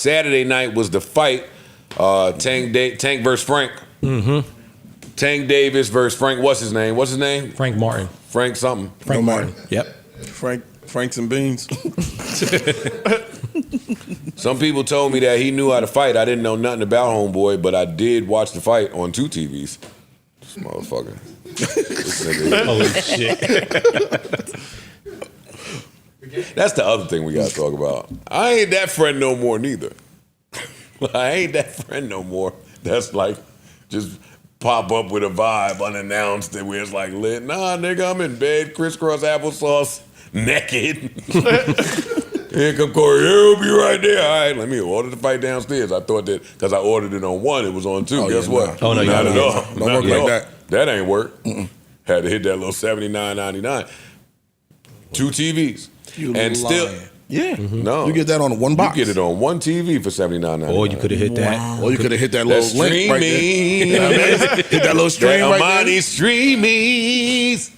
Saturday night was the fight. Tank versus Frank. Mm-hmm. Tank Davis versus Frank. What's his name? Frank Martin. Frank something. Frank Martin. Yep. Franks and beans. Some people told me that he knew how to fight. I didn't know nothing about homeboy, but I did watch the fight on 2 TVs. This motherfucker. This nigga. Holy shit. That's the other thing we gotta talk about. I ain't that friend no more neither. I ain't that friend no more. That's like just pop up with a vibe unannounced and where it's like lit. Nah, nigga, I'm in bed, crisscross applesauce, naked. Here come Corey, he'll be right there. All right, let me order the fight downstairs. I thought that because I ordered it on 1, it was on 2. Oh, Guess yeah, what? nah. Oh, no, not at all. Don't Not work at like all. that. That ain't work. Had to hit that little $79.99. 2 TVs. You and still, lying. Yeah. no. You get that on one box. You get it on 1 TV for $79.99. Or you could have hit that. Or you could have hit that That's little link right there. streaming. You know what I mean? Hit that little stream That right Amani there. Streamies.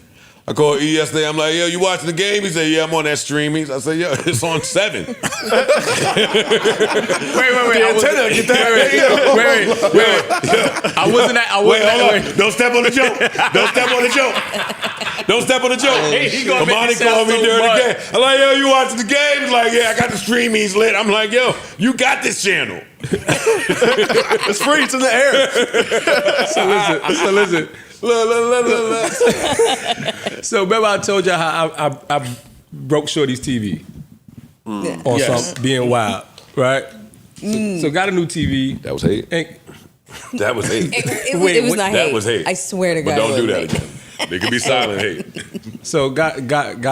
I called E yesterday. I'm like, yo, you watching the game? He said, yeah, I'm on that Streamies. I said, yo, it's on 7. Wait. Get that. Wait. I wasn't at. Hold on. Don't step on the joke. Don't step on the joke. Don't step on the joke. He gonna make Amani it sound called me so during much. the game. I'm like, yo, you watching the game? He's like, yeah, I got the Streamies lit. I'm like, yo, you got this channel. It's free. It's in the air. So listen. Look. So remember I told y'all how I broke Shorty's TV on Yes. some being wild, right? So got a new TV. That was hate. And That was hate. It was not hate. That was hate. I swear to God. But don't it do wasn't that hate. again. It could be silent hate. so got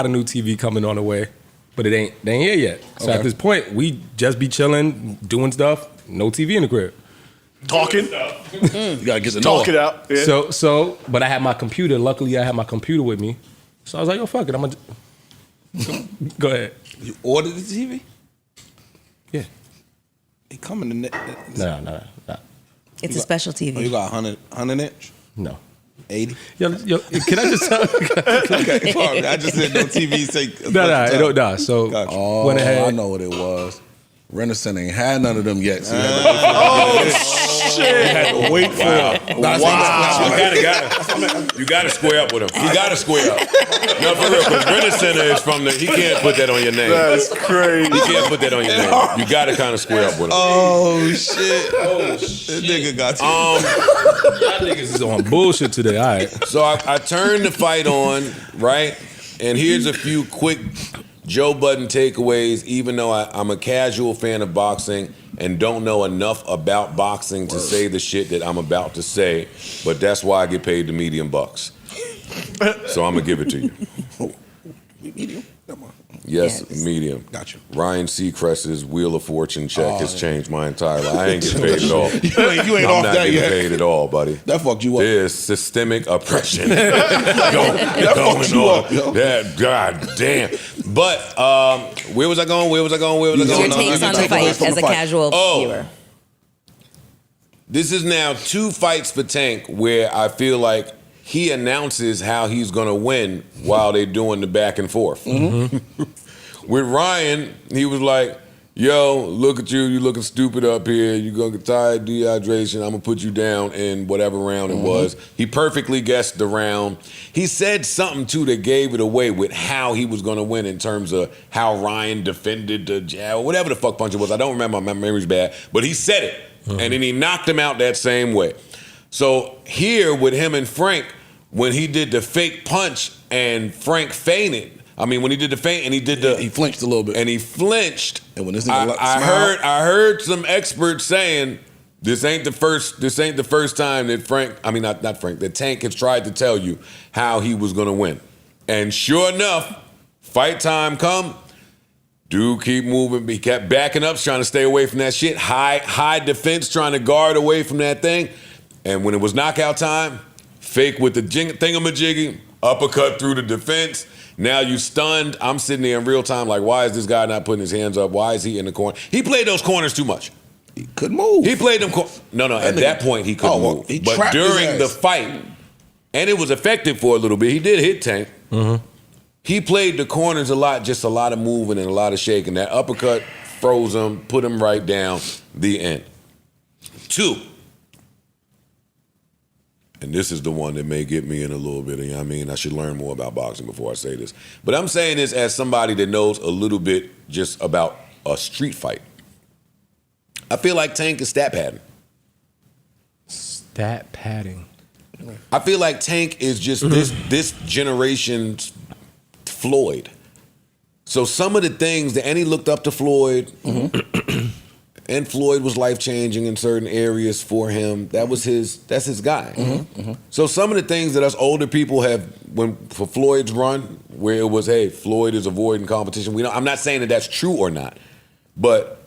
a new TV coming on the way, but they ain't here yet. So at this point, we just be chilling, doing stuff. No TV in the crib. Talking. You gotta get the Talk it out. Yeah. So, but I had my computer. Luckily, I had my computer with me. So I was like, yo, fuck it. I'm gonna go ahead. You ordered the TV? Yeah. It come in the net. No. It's a special Oh, you TV. got 100 inch? No. 80? Yo, can I just tell? Okay, sorry. I just said no TV take. No. So Gotcha. oh, went ahead. I know what it was. Renaissance ain't had none of them yet. So Shit. you had to wait for it. You gotta square up with him. You gotta square up. No, for real, because Renner Center is from the. He can't put that on your name. That's crazy. He can't put that on your name. You gotta kind of square up with him. Oh shit! This nigga got you. Y'all niggas is on bullshit today. All right. So I turned the fight on, right? And here's a few quick Joe Budden takeaways, even though I'm a casual fan of boxing and don't know enough about boxing to say the shit that I'm about to say, but that's why I get paid the medium bucks. So I'm gonna give it to you. Medium? Come on. Yes, Yes. medium. Got you. Ryan Seacrest's Wheel of Fortune check has changed my entire life. I ain't getting paid at all. You ain't I'm off not that getting yet. paid at all, buddy. That fucked you up. There's systemic oppression That fucked you up, yo. That god damn. But where was I going? Your takes on the fight as a casual Oh. viewer. This is now 2 fights for Tank where I feel like he announces how he's gonna win while they're doing the back and forth. With Ryan, he was like, yo, look at you looking stupid up here. You're gonna get tired, dehydration. I'm gonna put you down in whatever round it was. He perfectly guessed the round. He said something too that gave it away with how he was gonna win in terms of how Ryan defended the jab, whatever the fuck punch it was. I don't remember, my memory's bad, but he said it. And then he knocked him out that same way. So here with him and Frank, when he did the fake punch and Frank fainted, when he did the feint and he did the... He flinched a little bit. And he flinched. And when this nigga I heard some experts saying this ain't the first time that that Tank has tried to tell you how he was gonna win. And sure enough, fight time come, dude keep moving, he kept backing up, trying to stay away from that shit. High defense, trying to guard away from that thing. And when it was knockout time, fake with the thingamajiggy, uppercut through the defense. Now you stunned. I'm sitting there in real time like, why is this guy not putting his hands up? Why is he in the corner? He played those corners too much. He couldn't move. He played them. At that point he couldn't move. He but trapped his during the ass. fight, and it was effective for a little bit. He did hit Tank. He played the corners a lot, just a lot of moving and a lot of shaking. That uppercut froze him, put him right down, the end. 2, and this is the one that may get me in a little bit, I mean, I should learn more about boxing before I say this. But I'm saying this as somebody that knows a little bit just about a street fight. I feel like Tank is stat padding. Stat padding. I feel like Tank is just this generation's Floyd. So some of the things that, and he looked up to Floyd, and Floyd was life-changing in certain areas for him. That's his guy. So some of the things that us older people have, for Floyd's run, where it was, hey, Floyd is avoiding competition. I'm not saying that that's true or not, but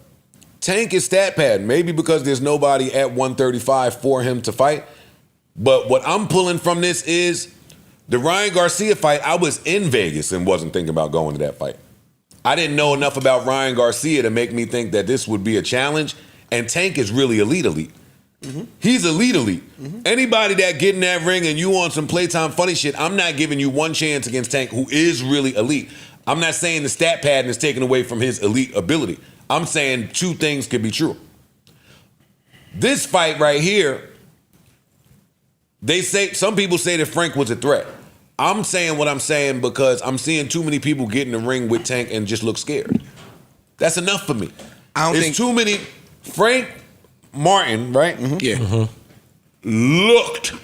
Tank is stat padding, maybe because there's nobody at 135 for him to fight. But what I'm pulling from this is the Ryan Garcia fight. I was in Vegas and wasn't thinking about going to that fight. I didn't know enough about Ryan Garcia to make me think that this would be a challenge. And Tank is really elite. He's elite. Anybody that get in that ring and you on some playtime funny shit, I'm not giving you one chance against Tank, who is really elite. I'm not saying the stat pattern is taken away from his elite ability. I'm saying 2 things could be true. This fight right here, some people say that Frank was a threat. I'm saying what I'm saying because I'm seeing too many people get in the ring with Tank and just look scared. That's enough for me. It's too many. Frank Martin, right? Yeah. Looked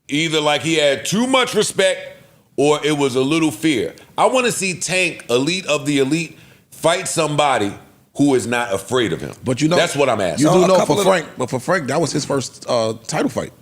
either like he had too much respect or it was a little fear. I want to see Tank, elite of the elite, fight somebody who is not afraid of him. But you know, that's what I'm asking. You do know for Frank, that was his first title fight.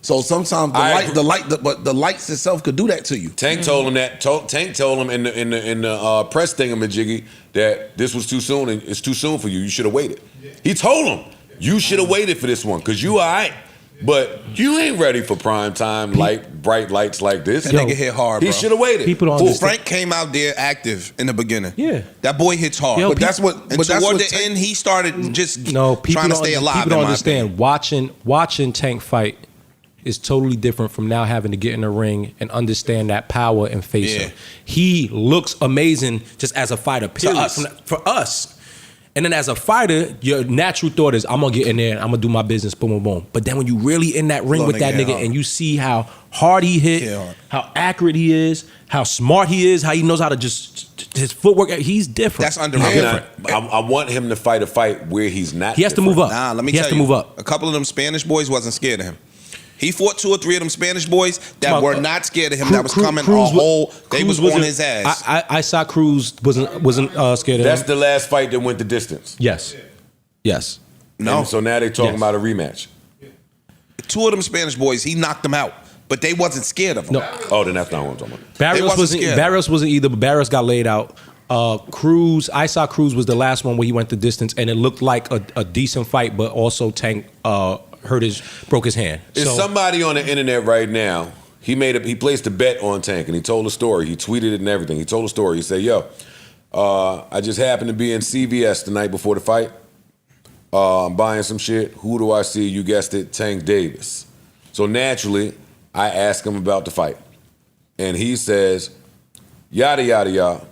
So sometimes the lights itself could do that to you. Tank told him that. Tank told him in the press thingamajiggy that this was too soon and it's too soon for you. You should have waited. He told him you should have waited for this one because you all right, but you ain't ready for prime time bright lights like this. That nigga hit hard, bro. He should have waited. People don't understand. Frank came out there active in the beginning. Yeah, that boy hits hard. Yo, but that's what. but But that's toward what the end, he started just people trying to stay alive. People don't understand. Watching Tank fight is totally different from now having to get in the ring and understand that power and face him. He looks amazing just as a fighter, period. For us. And then as a fighter, your natural thought is, I'm going to get in there and I'm going to do my business, boom, boom, boom. But then when you really in that ring with that nigga and you see how hard he hit, how accurate he is, how smart he is, how he knows how to his footwork, he's different. That's underrated. I want him to fight a fight where he's not He has to move up. Nah, let me he tell has to you, move up. A couple of them Spanish boys wasn't scared of him. He fought 2 or 3 of them Spanish boys that were not scared of him. That was coming they was on his ass. I saw Cruz wasn't scared of him. That's the last fight that went the distance. Yes. No. And so now they're talking about a rematch. 2 of them Spanish boys, he knocked them out, but they wasn't scared of him. No. Oh, then that's not what I'm talking about. Barrios wasn't either, but Barrios got laid out. Cruz, I saw Cruz was the last one where he went the distance, and it looked like a decent fight, but also Tank broke his hand. Is somebody on the internet right now, he placed a bet on Tank and he told a story. He tweeted it and everything. He told a story. He said, yo, I just happened to be in CVS the night before the fight. I'm buying some shit. Who do I see? You guessed it, Tank Davis. So naturally, I ask him about the fight. And he says, yada, yada, yada.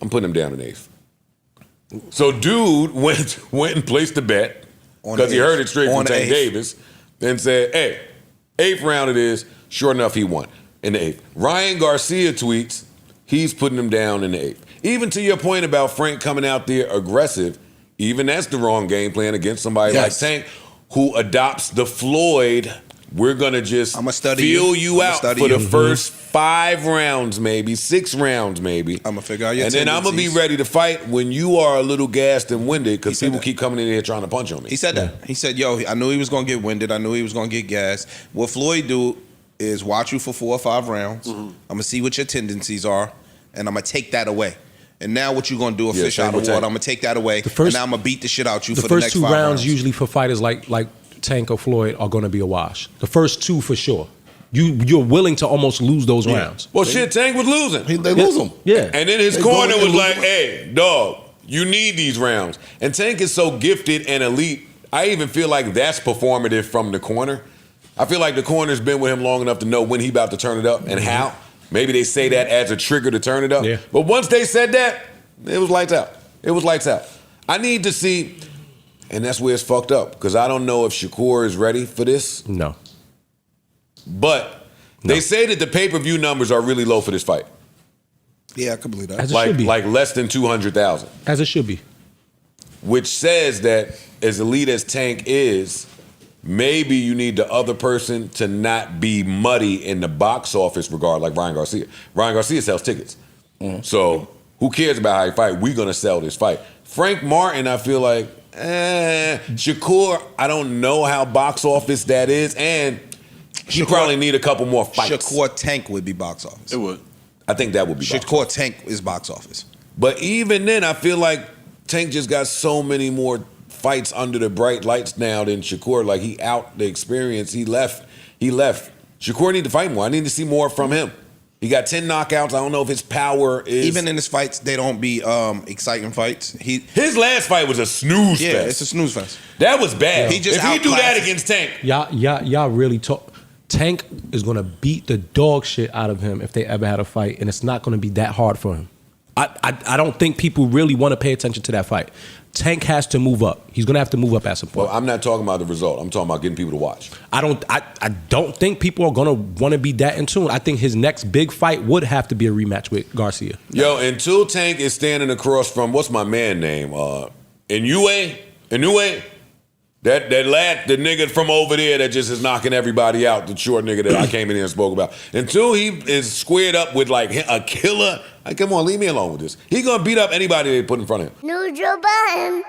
I'm putting him down in 8th. So dude went and placed a bet because he heard it straight from Tank Davis and said, hey, 8th round it is. Sure enough, he won in the 8th. Ryan Garcia tweets, he's putting him down in the 8th. Even to your point about Frank coming out there aggressive, even that's the wrong game plan against somebody like Tank who adopts the Floyd, we're going to just feel you out for the first 5 rounds, maybe 6 rounds, maybe. I'm going to figure out your And then I'm going to be ready to fight when you are a little gassed and winded because people keep coming in here trying to punch on me. He said that. He said, yo, I knew he was going to get winded. I knew he was going to get gassed. What Floyd do is watch you for 4 or 5 rounds. I'm going to see what your tendencies are, and I'm going to take that away. And now what you going to do, a fish out of water. I'm going to take that away, and now I'm going to beat the shit out you for the next 5 rounds. The first 2 rounds usually for fighters like Tank or Floyd are going to be a wash. The first 2 for sure. You're willing to almost lose those rounds. Well, shit, Tank was losing. They lose them. Yeah. And then his corner was like, hey, dog, you need these rounds. And Tank is so gifted and elite, I even feel like that's performative from the corner. I feel like the corner's been with him long enough to know when he about to turn it up and how. Maybe they say that as a trigger to turn it up. Yeah. But once they said that, it was lights out. It was lights out. I need to see, and that's where it's fucked up, because I don't know if Shakur is ready for this. No. But they say that the pay-per-view numbers are really low for this fight. Yeah, I can believe that. As it should be. Like less than 200,000. As it should be. Which says that as elite as Tank is, maybe you need the other person to not be muddy in the box office regard, like Ryan Garcia. Ryan Garcia sells tickets. So who cares about how he fight? We're going to sell this fight. Frank Martin, I feel like, Shakur, I don't know how box office that is, and he probably need a couple more fights. Shakur Tank would be box office. It would. I think that would be box Shakur office. Tank is box office. But even then, I feel like Tank just got so many more fights under the bright lights now than Shakur. Like, he out the experience. He left. Shakur need to fight more. I need to see more from him. He got 10 knockouts. I don't know if his power is... Even in his fights, they don't be exciting fights. His last fight was a snooze fest. Yeah, it's a snooze fest. That was bad. He just if he do that outclassed- against Tank... Y'all really talk. Tank is gonna beat the dog shit out of him if they ever had a fight, and it's not gonna be that hard for him. I don't think people really want to pay attention to that fight. Tank has to move up. He's gonna have to move up at some point. Well, I'm not talking about the result. I'm talking about getting people to watch. I don't think people are gonna want to be that in tune. I think his next big fight would have to be a rematch with Garcia. Yo, until Tank is standing across from, what's my man name? Inoue? That lad, the nigga from over there that just is knocking everybody out, the short nigga that I came in here and spoke about. Until he is squared up with like a killer, like, come on, leave me alone with this. He gonna beat up anybody they put in front of him. Neutral Budden.